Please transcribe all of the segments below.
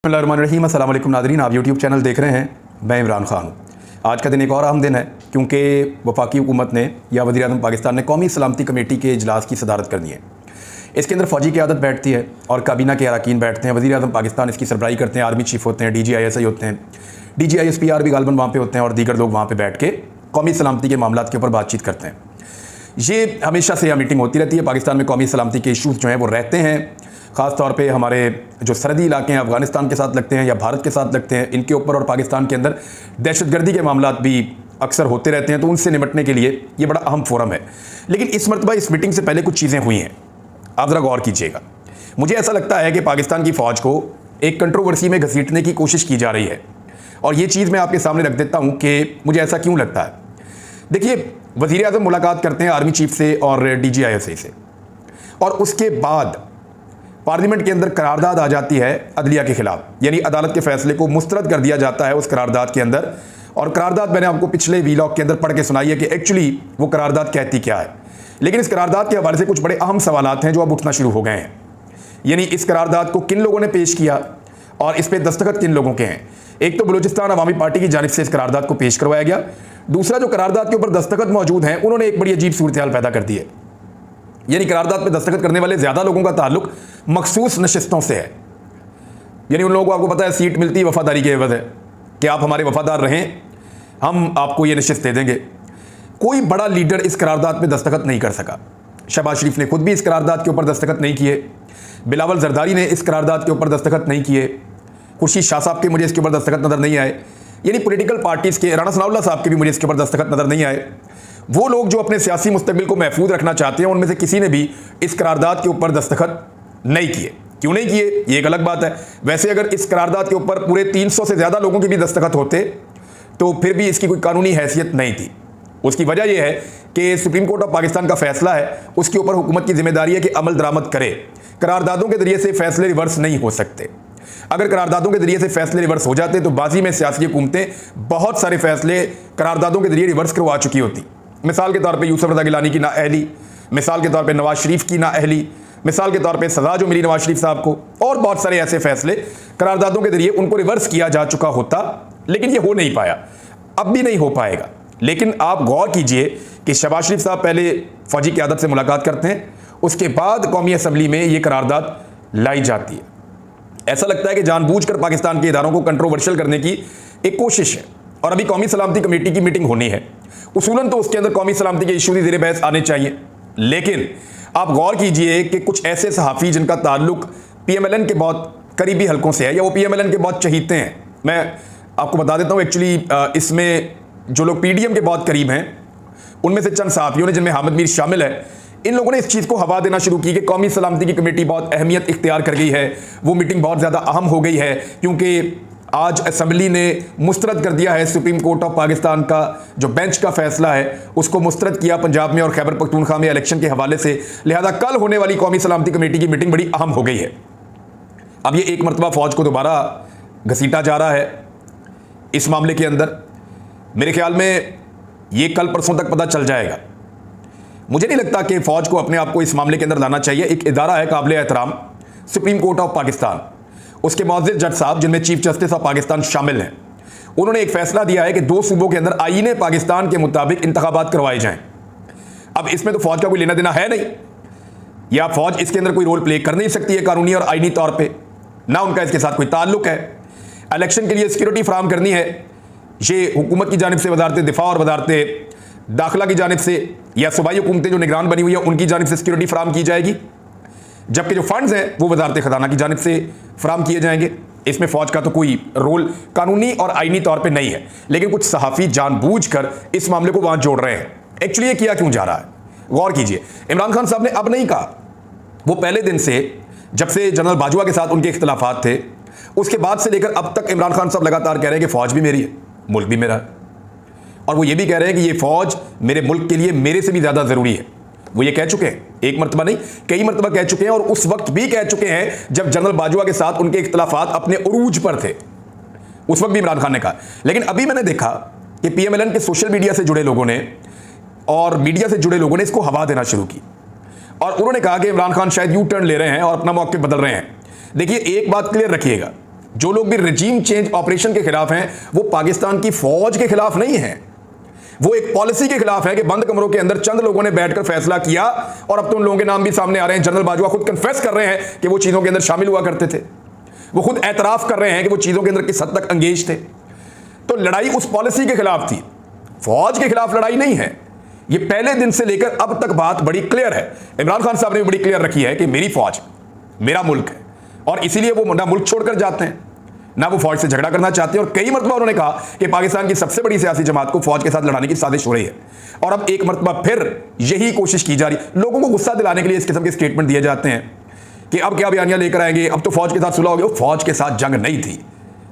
बिस्मिल्लाहिर्रहमानिर्रहीम। अस्सलाम वालेकुम नाज़रीन, आप यूट्यूब चैनल देख रहे हैं। मैं इमरान खान हूँ। आज का दिन एक और अहम दिन है क्योंकि वफाकी हुकूमत ने या वज़ीर-ए-आज़म पाकिस्तान ने कौमी सलामती कमेटी के इजलास की सदारत करनी है। इसके अंदर फ़ौजी क़यादत बैठती है और काबीना के अरकान बैठते हैं। वज़ीर-ए-आज़म पाकिस्तान इसकी सरबराही करते हैं, आर्मी चीफ़ होते हैं, DG-ISI होते हैं, DG-ISPR भी गालबन वहाँ पर होते हैं और दीगर लोग वहाँ पर बैठ के कौमी सलामती के मामलों के ऊपर बातचीत करते हैं। ये हमेशा से यह मीटिंग होती रहती है। पाकिस्तान में कौमी सलामती के इशूज़ जो हैं वो रहते हैं। ख़ास तौर पे हमारे जो सरहदी इलाके हैं अफ़गानिस्तान के साथ लगते हैं या भारत के साथ लगते हैं, इनके ऊपर और पाकिस्तान के अंदर दहशतगर्दी के मामला भी अक्सर होते रहते हैं, तो उनसे निपटने के लिए ये बड़ा अहम फोरम है। लेकिन इस मरतबा इस मीटिंग से पहले कुछ चीज़ें हुई हैं, आप ज़रा गौर कीजिएगा। मुझे ऐसा लगता है कि पाकिस्तान की फ़ौज को एक कंट्रोवर्सी में घसीटने की कोशिश की जा रही है और ये चीज़ मैं आपके सामने रख देता हूँ कि मुझे ऐसा क्यों लगता है। देखिए, वज़ीर-ए-आज़म मुलाकात करते हैं आर्मी चीफ से और DG-ISI से, और उसके बाद पार्लियामेंट के अंदर करारदाद आ जाती है अदलिया के खिलाफ, यानी अदालत के फैसले को मुस्तरद कर दिया जाता है उस करारदाद के अंदर। और करारदाद मैंने आपको पिछले वीलॉग के अंदर पढ़ के सुनाई है कि एक्चुअली वो करारदाद कहती क्या है। लेकिन इस करारदाद के हवाले से कुछ बड़े अहम सवालात हैं जो अब उठना शुरू हो गए हैं। यानी इस करारदाद को किन लोगों ने पेश किया और इस पर दस्तखत किन लोगों के हैं। एक तो बलूचिस्तान अवामी पार्टी की जानिब से इस करारदाद को पेश करवाया गया। दूसरा, जो करारदाद के ऊपर दस्तखत मौजूद हैं उन्होंने एक बड़ी अजीब सूरत हाल पैदा कर दी है। यानी करारदाद पे दस्तखत करने वाले ज़्यादा लोगों का ताल्लुक मखसूस नशिस्तों से है। यानी उन लोगों को आपको पता है सीट मिलती है वफादारी के एवज है कि आप हमारे वफादार रहें, हम आपको ये नशिस्त दे देंगे। कोई बड़ा लीडर इस करारदाद पे दस्तखत नहीं कर सका। शहबाज शरीफ ने खुद भी इस करारदाद के ऊपर दस्तखत नहीं किए, बिलावल जरदारी ने इस करारदाद के ऊपर दस्तखत नहीं किए, खुर्शीद शाह साहब के मुझे इसके ऊपर दस्तखत नज़र नहीं आए। यानी पॉलिटिकल पार्टीज़ के राणा सनाउल्लाह साहब के भी मुझे इसके ऊपर दस्तखत नज़र नहीं आए। वो लोग जो अपने सियासी मुस्तकबिल को महफूज रखना चाहते हैं उनमें से किसी ने भी इस करारदाद के ऊपर दस्तखत नहीं किए। क्यों नहीं किए ये एक अलग बात है। वैसे अगर इस करारदाद के ऊपर पूरे 300 से ज़्यादा लोगों के भी दस्तखत होते तो फिर भी इसकी कोई कानूनी हैसियत नहीं थी। उसकी वजह यह है कि सुप्रीम कोर्ट ऑफ पाकिस्तान का फैसला है, उसके ऊपर हुकूमत की जिम्मेदारी है कि अमल दरामद करे। करारदादों के जरिए से फैसले रिवर्स नहीं हो सकते। अगर करारदादों के जरिए से फैसले रिवर्स हो जाते तो बाजी में सियासी हुकूमतें बहुत सारे फैसले करारदादों के जरिए रिवर्स करवा चुकी होती। मिसाल के तौर पे यूसुफ रज़ा गिलानी की नाअहली, मिसाल के तौर पे नवाज शरीफ की नाअहली, मिसाल के तौर पे सज़ा जो मिली नवाज शरीफ साहब को, और बहुत सारे ऐसे फैसले करारदादों के जरिए उनको रिवर्स किया जा चुका होता। लेकिन ये हो नहीं पाया, अब भी नहीं हो पाएगा। लेकिन आप गौर कीजिए कि शहबाज शरीफ साहब पहले फ़ौजी क़यादत से मुलाकात करते हैं, उसके बाद कौमी असम्बली में ये करारदाद लाई जाती है। ऐसा लगता है कि जानबूझकर पाकिस्तान के इदारों को कंट्रोवर्शियल करने की एक कोशिश है। और अभी कौमी सलामती कमेटी की मीटिंग होनी है, उसूलन तो उसके अंदर कौमी सलामती के इशूज़ ज़ेर बहस आने चाहिए। लेकिन आप गौर कीजिए कि कुछ ऐसे सहाफ़ी जिनका ताल्लुक PMLN के बहुत करीबी हलकों से है या वो PMLN के बहुत चहीते हैं, मैं आपको बता देता हूँ। एक्चुअली इसमें जो लोग PDM के बहुत करीब हैं उनमें से चंद सहाफ़ियों ने, जिनमें हामिद मीर शामिल है, इन लोगों ने इस चीज़ को हवा देना शुरू की कि कौमी सलामती की कमेटी बहुत अहमियत इख्तियार कर गई है, वो मीटिंग बहुत ज़्यादा अहम हो गई है क्योंकि आज असम्बली ने मुस्तरद कर दिया है सुप्रीम कोर्ट ऑफ पाकिस्तान का जो बेंच का फैसला है, उसको मुस्तरद किया पंजाब में और खैबर पख्तूनख्वा में इलेक्शन के हवाले से। लिहाजा कल होने वाली कौमी सलामती कमेटी की मीटिंग बड़ी अहम हो गई है। अब ये एक मरतबा फ़ौज को दोबारा घसीटा जा रहा है इस मामले के अंदर। मेरे ख्याल में ये कल परसों तक पता चल जाएगा। मुझे नहीं लगता कि फ़ौज को अपने आप को इस मामले के अंदर लाना चाहिए। एक इदारा है काबिल एहतराम सुप्रीम कोर्ट ऑफ पाकिस्तान, उसके मौजूद जज साहब जिनमें चीफ जस्टिस ऑफ पाकिस्तान शामिल हैं, उन्होंने एक फैसला दिया है कि 2 सूबों के अंदर आईने पाकिस्तान के मुताबिक इंतखाबात करवाए जाएं। अब इसमें तो फ़ौज का कोई लेना देना है नहीं, या फ़ौज इसके अंदर कोई रोल प्ले कर नहीं सकती है कानूनी और आईनी तौर पर, ना उनका इसके साथ कोई ताल्लुक है। इलेक्शन के लिए सिक्योरिटी फ्राहम करनी है, ये हुकूमत की जानिब से वजारत दिफा और वजारत दाखिला की जानिब से या सूबाई हुकूमतें जो निगरान बनी हुई है उनकी जानिब से सिक्योरिटी फ्राहम की जाएगी, जबकि जो फंड्स हैं वो वजारत खजाना की जानिब से फ्राहम किए जाएंगे। इसमें फ़ौज का तो कोई रोल कानूनी और आईनी तौर पे नहीं है। लेकिन कुछ सहाफ़ी जानबूझकर इस मामले को वहाँ जोड़ रहे हैं। एक्चुअली ये किया क्यों जा रहा है, गौर कीजिए। इमरान खान साहब ने अब नहीं कहा, वो पहले दिन से जब से जनरल बाजवा के साथ उनके इख्तलाफात थे उसके बाद से लेकर अब तक इमरान खान साहब लगातार कह रहे हैं कि फ़ौज भी मेरी है, मुल्क भी मेरा है। और वो ये भी कह रहे हैं कि ये फ़ौज मेरे मुल्क के लिए मेरे से भी ज़्यादा ज़रूरी है। वो ये कह चुके हैं, एक मरतबा नहीं कई मरतबा कह चुके हैं, और उस वक्त भी कह चुके हैं जब जनरल बाजवा के साथ उनके इख्तलाफात अपने उरूज पर थे, उस वक्त भी इमरान खान ने कहा। लेकिन अभी मैंने देखा कि PMLN के सोशल मीडिया से जुड़े लोगों ने और मीडिया से जुड़े लोगों ने इसको हवा देना शुरू की और उन्होंने कहा कि इमरान खान शायद यू टर्न ले रहे हैं और अपना मौक़िफ़ बदल रहे हैं। देखिए, एक बात क्लियर रखिएगा, जो लोग भी रिजीम चेंज ऑपरेशन के खिलाफ हैं वो पाकिस्तान की फौज के खिलाफ नहीं है, वो एक पॉलिसी के खिलाफ है कि बंद कमरों के अंदर चंद लोगों ने बैठकर फैसला किया, और अब तो उन लोगों के नाम भी सामने आ रहे हैं। जनरल बाजवा खुद कन्फेस कर रहे हैं कि वो चीजों के अंदर शामिल हुआ करते थे, वो खुद एतराफ कर रहे हैं कि वो चीजों के अंदर किस हद तक अंगेज थे। तो लड़ाई उस पॉलिसी के खिलाफ थी, फौज के खिलाफ लड़ाई नहीं है। ये पहले दिन से लेकर अब तक बात बड़ी क्लियर है। इमरान खान साहब ने भी बड़ी क्लियर रखी है कि मेरी फौज मेरा मुल्क है, और इसीलिए वो ना मुल्क छोड़कर जाते हैं ना वो फौज से झगड़ा करना चाहते हैं। और कई मरतबा उन्होंने कहा कि पाकिस्तान की सबसे बड़ी सियासी जमात को फौज के साथ लड़ाने की साजिश हो रही है, और अब एक मरतबा फिर यही कोशिश की जा रही है। लोगों को गुस्सा दिलाने के लिए इस किस्म के स्टेटमेंट दिए जाते हैं कि अब क्या बयानियां लेकर आएंगे, अब तो फौज के साथ सुलह हो गया। फौज के साथ जंग नहीं थी,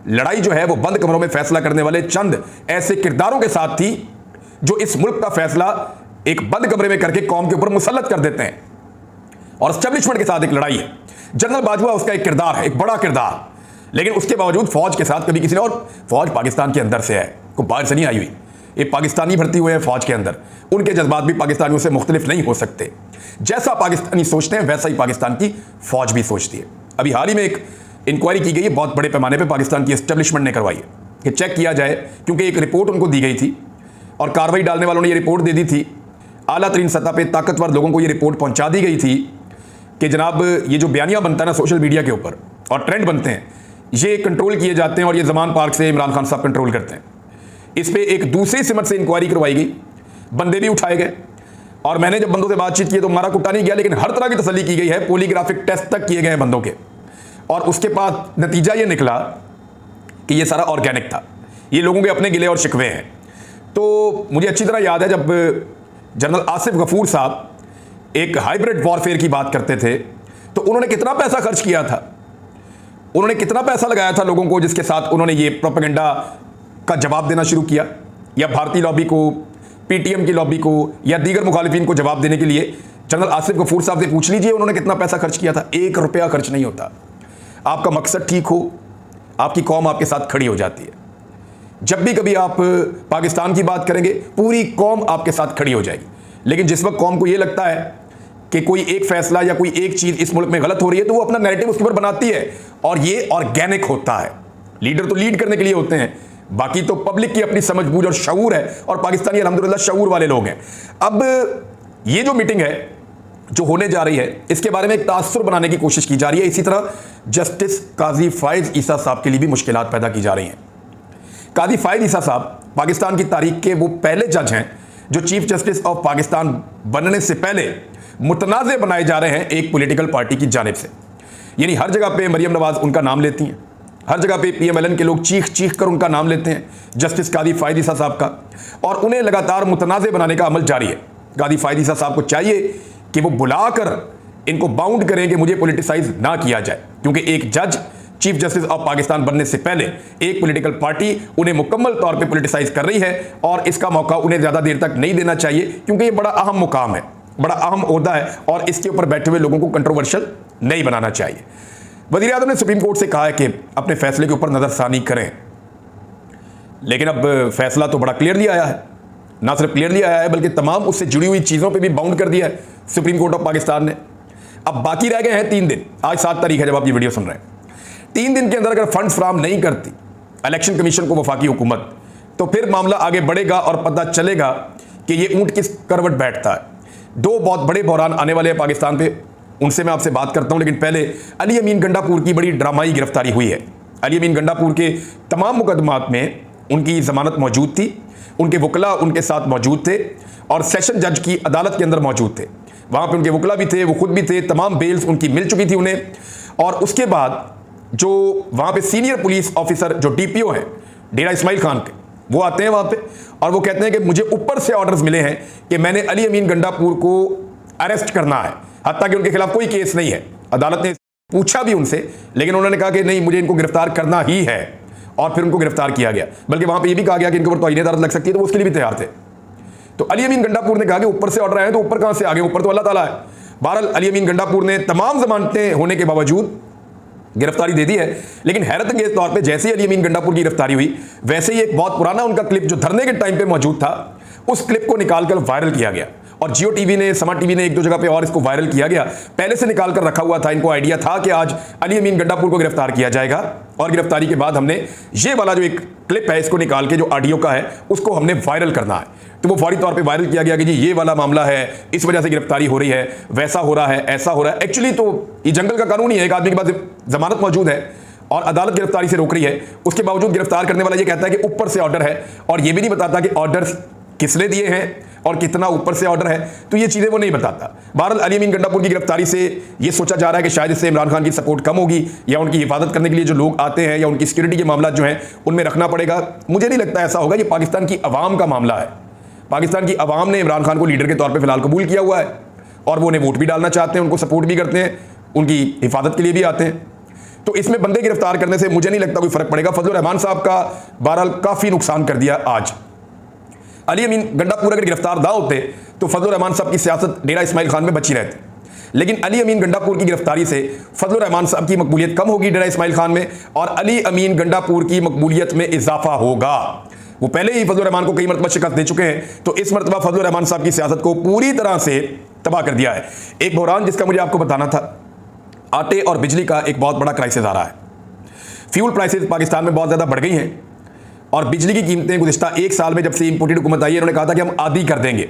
लड़ाई जो है वो बंद कमरों में फैसला करने वाले चंद ऐसे किरदारों के साथ थी जो इस मुल्क का फैसला एक बंद कमरे में करके कौम के ऊपर मुसल्लत कर देते हैं, और एस्टेब्लिशमेंट के साथ एक लड़ाई है। जनरल बाजवा उसका एक किरदार है, एक बड़ा किरदार, लेकिन उसके बावजूद फौज के साथ कभी किसी ने, और फौज पाकिस्तान के अंदर से है, कोई बाहर से नहीं आई हुई, ये पाकिस्तानी भर्ती हुए हैं फौज के अंदर, उनके जज्बात भी पाकिस्तानियों से मुख्तलिफ नहीं हो सकते। जैसा पाकिस्तानी सोचते हैं वैसा ही पाकिस्तान की फौज भी सोचती है। अभी हाल ही में एक इंक्वायरी की गई है, बहुत बड़े पैमाने पर पाकिस्तान की एस्टेब्लिशमेंट ने करवाई है कि चेक किया जाए, क्योंकि एक रिपोर्ट उनको दी गई थी और कार्रवाई डालने वालों ने ये रिपोर्ट दे दी थी। आला तरीन सतह पे ताकतवर लोगों को ये रिपोर्ट पहुंचा दी गई थी कि जनाब ये जो बयानियां बनता है ना सोशल मीडिया के ऊपर और ट्रेंड बनते हैं, ये कंट्रोल किए जाते हैं, और ये जमान पार्क से इमरान खान साहब कंट्रोल करते हैं। इस पे एक दूसरी सिमत से इंक्वायरी करवाई गई, बंदे भी उठाए गए, और मैंने जब बंदों से बातचीत की तो मारा कुटा नहीं गया, लेकिन हर तरह की तसल्ली की गई है, पॉलीग्राफिक टेस्ट तक किए गए बंदों के, और उसके बाद नतीजा ये निकला कि ये सारा ऑर्गेनिक था, ये लोगों के अपने गिले और शिकवे हैं। तो मुझे अच्छी तरह याद है जब जनरल आसिफ गफूर साहब एक हाइब्रिड वॉरफेयर की बात करते थे तो उन्होंने कितना पैसा खर्च किया था, उन्होंने कितना पैसा लगाया था लोगों को, जिसके साथ उन्होंने ये प्रोपेगेंडा का जवाब देना शुरू किया, या भारतीय लॉबी को, पीटीएम की लॉबी को, या दीगर मुखालिफिन को जवाब देने के लिए। जनरल आसिफ गफूर साहब से पूछ लीजिए उन्होंने कितना पैसा खर्च किया था। 1 रुपया खर्च नहीं होता। आपका मकसद ठीक हो, आपकी कौम आपके साथ खड़ी हो जाती है। जब भी कभी आप पाकिस्तान की बात करेंगे पूरी कौम आपके साथ खड़ी हो जाएगी, लेकिन जिस वक्त कौम को यह लगता है कि कोई एक फैसला या कोई एक चीज इस मुल्क में गलत हो रही है तो वो अपना नैरेटिव उसके ऊपर बनाती है, और ये ऑर्गेनिक होता है। लीडर तो लीड करने के लिए होते हैं, बाकी तो पब्लिक की अपनी समझ बूझ और शऊर है, और पाकिस्तानी अल्हम्दुलिल्लाह शऊर वाले लोग हैं। अब ये जो मीटिंग है जो होने जा रही है, इसके बारे में एक तासुर बनाने की कोशिश की जा रही है। इसी तरह जस्टिस काजी फायज ईसा साहब के लिए भी मुश्किलात पैदा की जा रही हैं। काजी फायज ईसा साहब पाकिस्तान की तारीख के वो पहले जज हैं जो चीफ जस्टिस ऑफ पाकिस्तान बनने से पहले मुतनाज़े बनाए जा रहे हैं एक पॉलिटिकल पार्टी की जानिब से। यानी हर जगह पे मरियम नवाज उनका नाम लेती हैं, हर जगह पे पीएमएलएन के लोग चीख चीख कर उनका नाम लेते हैं, जस्टिस काजी फायज ईसा साहब का, और उन्हें लगातार मुतनाज़े बनाने का अमल जारी है। काजी फायज ईसा साहब को चाहिए कि वो बुलाकर इनको बाउंड करें कि मुझे पॉलिटिसाइज ना किया जाए, क्योंकि एक जज चीफ जस्टिस ऑफ पाकिस्तान बनने से पहले एक पॉलिटिकल पार्टी उन्हें मुकम्मल तौर पे पॉलिटिसाइज कर रही है, और इसका मौका उन्हें ज़्यादा देर तक नहीं देना चाहिए, क्योंकि ये बड़ा अहम मुकाम है, बड़ा अहम ओहदा है, और इसके ऊपर बैठे हुए लोगों को कंट्रोवर्शियल नहीं बनाना चाहिए। वज़ीर आज़म ने सुप्रीम कोर्ट से कहा है कि अपने फैसले के ऊपर नज़रसानी करें, लेकिन अब फैसला तो बड़ा क्लियरली आया है, ना सिर्फ क्लियरली आया है बल्कि तमाम उससे जुड़ी हुई चीज़ों पर भी बाउंड कर दिया है सुप्रीम कोर्ट ऑफ पाकिस्तान ने। अब बाकी रह गए हैं 3 दिन, आज 7 तारीख है जब आप ये वीडियो सुन रहे हैं। 3 दिन के अंदर अगर फंड्स फराहम नहीं करती इलेक्शन कमीशन को वफाकी हुकूमत, तो फिर मामला आगे बढ़ेगा और पता चलेगा कि ये ऊंट किस करवट बैठता है। 2 बहुत बड़े बहरान आने वाले हैं पाकिस्तान पे, उनसे मैं आपसे बात करता हूं, लेकिन पहले अली अमीन गंडापुर की बड़ी ड्रामाई गिरफ्तारी हुई है। अली अमीन गंडापुर के तमाम मुकदमात में उनकी जमानत मौजूद थी, उनके वकला उनके साथ मौजूद थे, और सेशन जज की अदालत के अंदर मौजूद थे। वहाँ पर उनके वकला भी थे, वो खुद भी थे, तमाम बेल्स उनकी मिल चुकी थी उन्हें। और उसके बाद जो वहाँ पे सीनियर पुलिस ऑफिसर जो डीपीओ हैं डेरा इस्माइल खान के, वो आते हैं वहाँ पे और वो कहते हैं कि मुझे ऊपर से ऑर्डर्स मिले हैं कि मैंने अली अमीन गंडापुर को अरेस्ट करना है, हत्ता कि उनके खिलाफ कोई केस नहीं है। अदालत ने पूछा भी उनसे, लेकिन उन्होंने कहा कि नहीं, मुझे इनको गिरफ्तार करना ही है, और फिर उनको गिरफ्तार किया गया। बल्कि वहाँ पर यह भी कहा गया कि इनके ऊपर तौहीन अदालत लग सकती है, तो उसके लिए भी तैयार थे। तो अली अमीन गंडापुर ने कहा कि ऊपर से ऑर्डर आए, तो ऊपर कहाँ से आ गए, ऊपर तो अल्लाह ताला है। बहरहाल अली अमीन गंडापुर ने तमाम जमानतें होने के बावजूद गिरफ्तारी दे दी है। लेकिन हैरत अंगेज तौर पे जैसे ही अली अमीन गंडापुर की गिरफ्तारी हुई, वैसे ही एक बहुत पुराना उनका क्लिप जो धरने के टाइम पे मौजूद था, उस क्लिप को निकालकर वायरल किया गया और जियो टीवी ने, समा टीवी ने, एक दो जगह पे और इसको वायरल किया गया। पहले से निकाल कर रखा हुआ था, इनको आइडिया था कि आज अली अमीन गंडापुर को गिरफ्तार किया जाएगा, और गिरफ्तारी के बाद हमने ये वाला जो एक क्लिप है इसको निकाल के, जो ऑडियो का है, उसको हमने वायरल करना है। तो वो फौरी तौर पे वायरल किया गया कि जी ये वाला मामला है, इस वजह से गिरफ्तारी हो रही है, वैसा हो रहा है, ऐसा हो रहा है। एक्चुअली तो ये जंगल का कानून ही है, एक आदमी के पास जमानत मौजूद है और अदालत गिरफ्तारी से रोक रही है, उसके बावजूद गिरफ्तार करने वाला ये कहता है कि ऊपर से ऑर्डर है, और ये भी नहीं बताता कि ऑर्डर किसने दिए हैं और कितना ऊपर से ऑर्डर है, तो ये चीजें वो नहीं बताता। बहरहाल अली अमीन गंडापुर की गिरफ्तारी से ये सोचा जा रहा है कि शायद इससे इमरान खान की सपोर्ट कम होगी, या उनकी हिफाजत करने के लिए जो लोग आते हैं या उनकी सिक्योरिटी के मामला जो हैं उनमें रखना पड़ेगा। मुझे नहीं लगता ऐसा होगा, ये पाकिस्तान की अवाम का मामला है। पाकिस्तान की अवाम ने इमरान खान को लीडर के तौर पर फिलहाल कबूल किया हुआ है, और वो उन्हें वोट भी डालना चाहते हैं, उनको सपोर्ट भी करते हैं, उनकी हिफाजत के लिए भी आते हैं। तो इसमें बंदे गिरफ्तार करने से मुझे नहीं लगता कोई फर्क पड़ेगा। फजलुर रहमान साहब का बहरहाल काफी नुकसान कर दिया आज। अली अमीन गंडापुर अगर गिरफ्तार ना होते तो फजलुर रहमान साहब की सियासत डेरा इस्माइल खान में बची रहती, लेकिन अली अमीन गंडापुर की गिरफ्तारी से फजलुर रहमान साहब की मकबूलियत कम होगी डेरा इस्माइल खान में, और अली अमीन गंडापुर की मकबूलियत में इजाफा होगा। वो पहले ही फजलुर रहमान को कई मरतबा शिकस्त दे चुके हैं, तो इस मरतबा फजलुर रहमान साहब की सियासत को पूरी तरह से तबाह कर दिया है। एक बहरान जिसका मुझे आपको बताना था, आटे और बिजली का एक बहुत बड़ा क्राइसिस आ रहा है। फ्यूल प्राइसेस पाकिस्तान में बहुत ज़्यादा बढ़ गई हैं, और बिजली की कीमतें गुज़िश्ता एक साल में जब से इंपोर्टेड हुकूमत आई है, इन्होंने कहा था कि हम आधी कर देंगे।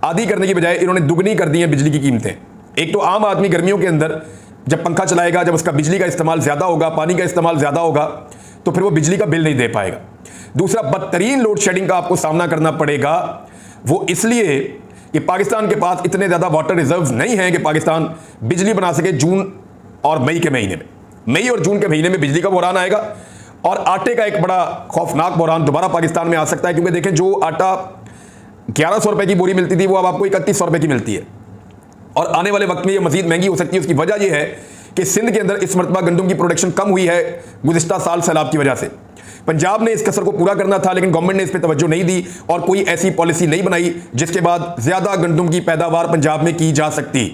आधी करने की बजाय इन्होंने दुगनी कर दी है बिजली की कीमतें। एक तो आम आदमी गर्मियों के अंदर जब पंखा चलाएगा, जब उसका बिजली का इस्तेमाल ज़्यादा होगा, पानी का इस्तेमाल ज़्यादा होगा, तो फिर वो बिजली का बिल नहीं दे पाएगा। दूसरा, बदतरीन लोड शेडिंग का आपको सामना करना पड़ेगा, वो इसलिए कि पाकिस्तान के पास इतने ज़्यादा वाटर रिजर्व नहीं हैं कि पाकिस्तान बिजली बना सके। जून और मई के महीने में, मई और जून के महीने में बिजली का बहरान आएगा, और आटे का एक बड़ा खौफनाक बहरान दोबारा पाकिस्तान में आ सकता है, क्योंकि देखें जो आटा 1100 रुपए की बोरी मिलती थी वो अब आपको 3100 रुपए की मिलती है, और आने वाले वक्त में ये मजीद महंगी हो सकती है। उसकी वजह यह है कि सिंध के अंदर इस मरतबा गंदम की प्रोडक्शन कम हुई है गुज़िश्ता साल सैलाब की वजह से। पंजाब ने इस कसर को पूरा करना था, लेकिन गवर्नमेंट ने इस पर तवज्जो नहीं दी और कोई ऐसी पॉलिसी नहीं बनाई जिसके बाद ज़्यादा गंदम की पैदावार पंजाब में की जा सकती।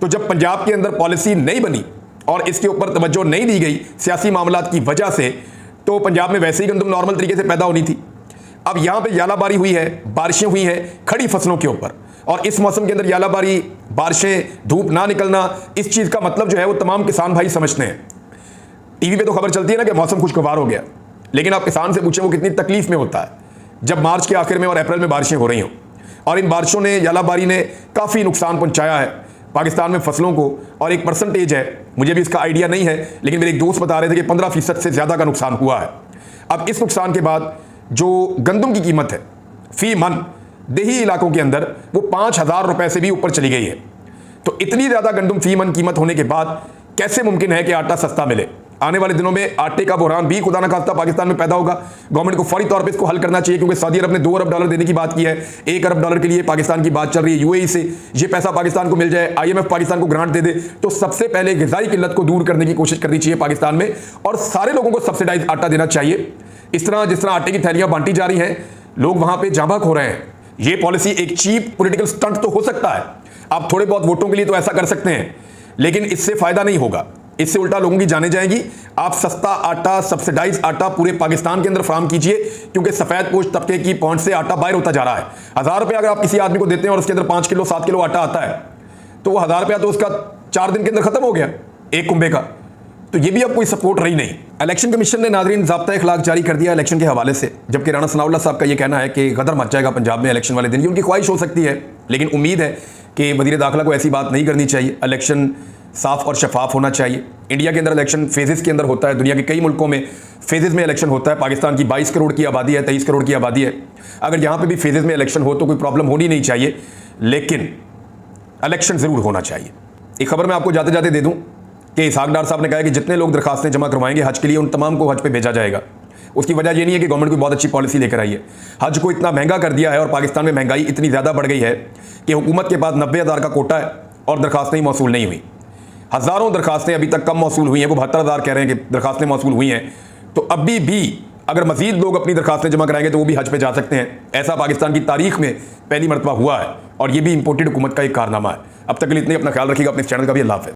तो जब पंजाब के अंदर पॉलिसी नहीं बनी और इसके ऊपर तवज्जो नहीं दी गई सियासी मामलात की वजह से, तो पंजाब में वैसे ही गंदम नॉर्मल तरीके से पैदा होनी थी। अब यहाँ पे यालाबारी हुई है, बारिशें हुई हैं खड़ी फसलों के ऊपर, और इस मौसम के अंदर यालाबारी, बारिशें, धूप ना निकलना, इस चीज़ का मतलब जो है वो तमाम किसान भाई समझते हैं। टीवी पे तो खबर चलती है ना कि मौसम खुशगवार हो गया, लेकिन आप किसान से पूछें वो कितनी तकलीफ में होता है जब मार्च के आखिर में और अप्रैल में बारिशें हो रही हों। और इन बारिशों ने, यालाबारी ने काफ़ी नुकसान पहुँचाया है पाकिस्तान में फसलों को, और एक परसेंटेज है, मुझे भी इसका आइडिया नहीं है, लेकिन मेरे एक दोस्त बता रहे थे कि 15% से ज़्यादा का नुकसान हुआ है। अब इस नुकसान के बाद जो गंदम की कीमत है फी मन देही इलाकों के अंदर, वो 5000 रुपए से भी ऊपर चली गई है। तो इतनी ज़्यादा गंदम फी मन कीमत होने के बाद कैसे मुमकिन है कि आटा सस्ता मिले? आने वाले दिनों में आटे का बहरान भी खुदा न खास्ता पाकिस्तान में पैदा होगा। गवर्नमेंट को फौरी तौर पे इसको हल करना चाहिए, क्योंकि सऊदी अरब ने $2 अरब देने की बात की है। $1 अरब के लिए पाकिस्तान की बात चल रही है यूएई से। ये पैसा पाकिस्तान को मिल जाए, IMF पाकिस्तान को ग्रांट दे दे, तो सबसे पहले ग़िज़ाई किल्लत को दूर करने की कोशिश करनी चाहिए पाकिस्तान में, और सारे लोगों को सब्सिडाइज आटा देना चाहिए। इस तरह जिस तरह आटे की थैलियाँ बांटी जा रही हैं, लोग वहाँ पर जांबक हो रहे हैं। ये पॉलिसी एक चीप पॉलिटिकल स्टंट तो हो सकता है, आप थोड़े बहुत वोटों के लिए तो ऐसा कर सकते हैं, लेकिन इससे फ़ायदा नहीं होगा। इससे उल्टा लोगों की जाने जाएंगी। आप सस्ता आटा, सब्सिडाइज आटा पूरे पाकिस्तान के अंदर फराहम कीजिए, क्योंकि सफेद पोश तबके की पहुंच से आटा बाहर होता जा रहा है। 1000 रुपये अगर आप किसी आदमी को देते हैं और उसके अंदर 5 किलो 7 किलो आटा आता है, तो वो 1000 रुपया तो उसका 4 दिन के अंदर खत्म हो गया, एक कुंबे का। तो ये भी अब कोई सपोर्ट रही नहीं। इलेक्शन कमीशन ने नाज़रीन ज़ाब्ता इखलाक जारी कर दिया इलेक्शन के हवाले से, जबकि राणा सनाउल्लाह साहब का ये कहना है कि गदर मच जाएगा पंजाब में इलेक्शन वाले दिन। ये उनकी ख्वाहिश हो सकती है, लेकिन उम्मीद है कि वज़ीर दाखिला को ऐसी बात नहीं करनी चाहिए। इलेक्शन साफ और शफाफ होना चाहिए। इंडिया के अंदर इलेक्शन फेजेस के अंदर होता है, दुनिया के कई मुल्कों में फेजेस में इलेक्शन होता है। पाकिस्तान की 22 करोड़ की आबादी है, 23 करोड़ की आबादी है। अगर यहाँ पे भी फेजेस में इलेक्शन हो तो कोई प्रॉब्लम होनी नहीं चाहिए, लेकिन इलेक्शन ज़रूर होना चाहिए। एक खबर मैं आपको जाते जाते दे दूँ कि इसहाक डार साहब ने कहा कि जितने लोग दरखास्तें जमा करवाएंगे हज के लिए, उन तमाम को हज पे भेजा जाएगा। उसकी वजह ये नहीं है कि गवर्नमेंट कोई बहुत अच्छी पॉलिसी लेकर आई है। हज को इतना महंगा कर दिया है और पाकिस्तान में महंगाई इतनी ज़्यादा बढ़ गई है कि हुकूमत के पास 90,000 का कोटा है और दरखास्तें ही मौसूल नहीं हुई। हज़ारों दरखास्तें अभी तक कम मौसूल हुई हैं, वो 72,000 कह रहे हैं कि दरखास्तें मौसूल हुई हैं। तो अभी भी अगर मज़ीद लोग अपनी दरखास्तें जमा कराएंगे तो वो भी हज पे जा सकते हैं। ऐसा पाकिस्तान की तारीख में पहली मरतबा हुआ है, और ये भी इंपोर्टेड हुकूमत का एक कारनामा है। अब तक के लिए इतने, अपना ख्याल रखिएगा, अपने चैनल का भी। अल्लाह हाफ़िज़।